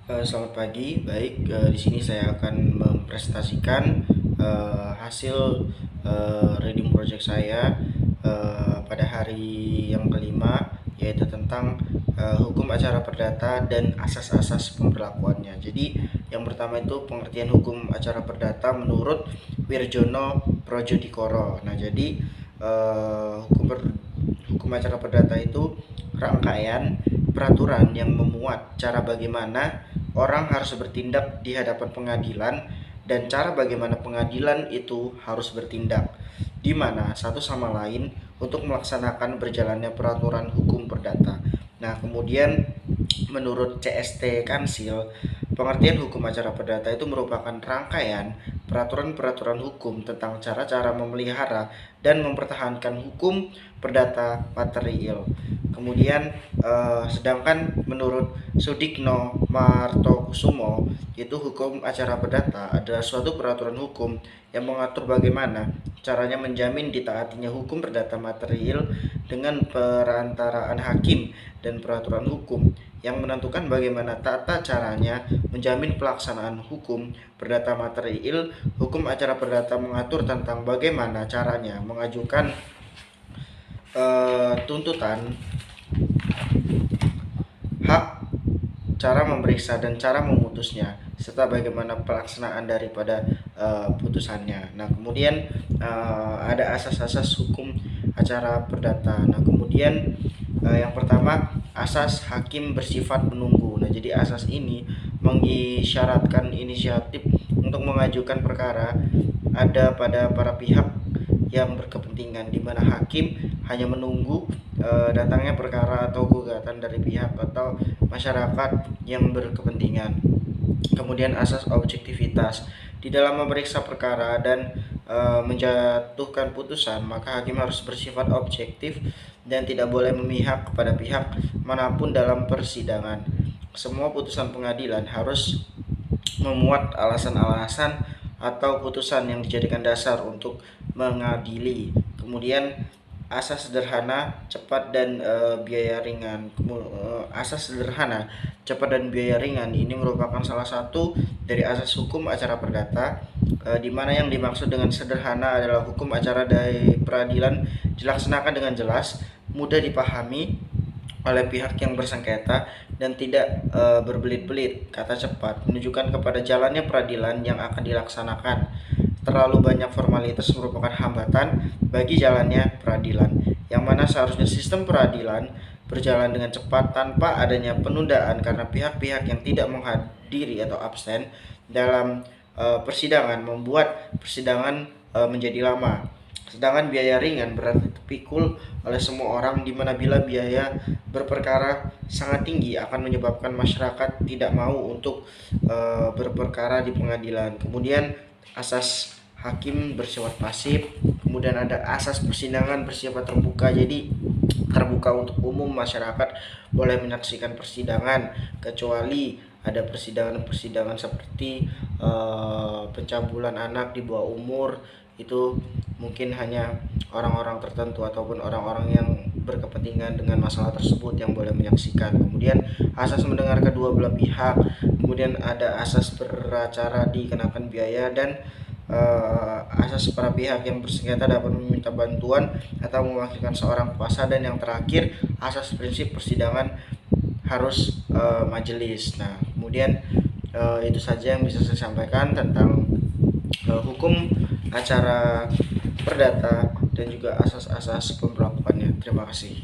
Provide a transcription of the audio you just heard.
Selamat pagi. Baik, di sini saya akan mempresentasikan hasil reading project saya pada hari yang kelima, yaitu tentang hukum acara perdata dan asas-asas pemberlakuannya. Jadi, yang pertama itu pengertian hukum acara perdata menurut Wirjono Projodikoro. Nah, jadi hukum acara perdata itu rangkaian peraturan yang memuat cara bagaimana orang harus bertindak di hadapan pengadilan dan cara bagaimana pengadilan itu harus bertindak, di mana satu sama lain untuk melaksanakan berjalannya peraturan hukum perdata. Nah, kemudian menurut CST Kansil, pengertian hukum acara perdata itu merupakan rangkaian peraturan-peraturan hukum tentang cara-cara memelihara dan mempertahankan hukum perdata material. Kemudian sedangkan menurut Sudikno Martokusumo, itu hukum acara perdata adalah suatu peraturan hukum yang mengatur bagaimana caranya menjamin ditaatinya hukum perdata material dengan perantaraan hakim dan peraturan hukum yang menentukan bagaimana tata caranya menjamin pelaksanaan hukum perdata material. Hukum acara perdata mengatur tentang bagaimana caranya mengajukan tuntutan, hak, cara memeriksa dan cara memutusnya, serta bagaimana pelaksanaan daripada putusannya. Nah, kemudian ada asas-asas hukum acara perdata. Nah, kemudian yang pertama, asas hakim bersifat menunggu. Nah, jadi asas ini mengisyaratkan inisiatif untuk mengajukan perkara ada pada para pihak yang berkepentingan, di mana hakim hanya menunggu datangnya perkara atau gugatan dari pihak atau masyarakat yang berkepentingan. Kemudian asas objektivitas. Di dalam memeriksa perkara dan menjatuhkan putusan, maka hakim harus bersifat objektif dan tidak boleh memihak kepada pihak manapun dalam persidangan. Semua putusan pengadilan harus memuat alasan-alasan atau putusan yang dijadikan dasar untuk mengadili. Kemudian asas sederhana, cepat dan biaya ringan. Asas sederhana, cepat dan biaya ringan ini merupakan salah satu dari asas hukum acara perdata, di mana yang dimaksud dengan sederhana adalah hukum acara dari peradilan dilaksanakan dengan jelas, mudah dipahami oleh pihak yang bersengketa dan tidak berbelit-belit. Kata cepat menunjukkan kepada jalannya peradilan yang akan dilaksanakan. Terlalu banyak formalitas merupakan hambatan bagi jalannya peradilan, yang mana seharusnya sistem peradilan berjalan dengan cepat tanpa adanya penundaan karena pihak-pihak yang tidak menghadiri atau absen dalam persidangan membuat persidangan menjadi lama. Sedangkan biaya ringan berarti terpikul oleh semua orang, di mana bila biaya berperkara sangat tinggi akan menyebabkan masyarakat tidak mau untuk berperkara di pengadilan. Kemudian asas hakim bersifat pasif. Kemudian ada asas persidangan bersifat terbuka, jadi terbuka untuk umum, masyarakat boleh menyaksikan persidangan kecuali ada persidangan-persidangan seperti pencabulan anak di bawah umur. Itu mungkin hanya orang-orang tertentu ataupun orang-orang yang berkepentingan dengan masalah tersebut yang boleh menyaksikan. Kemudian asas mendengar kedua belah pihak. Kemudian ada asas beracara dikenakan biaya dan asas para pihak yang bersengketa dapat meminta bantuan atau mewakilkan seorang kuasa. Dan yang terakhir, asas prinsip persidangan harus majelis. Nah, kemudian itu saja yang bisa saya sampaikan tentang hukum acara perdata dan juga asas-asas pemberlakuannya. Terima kasih.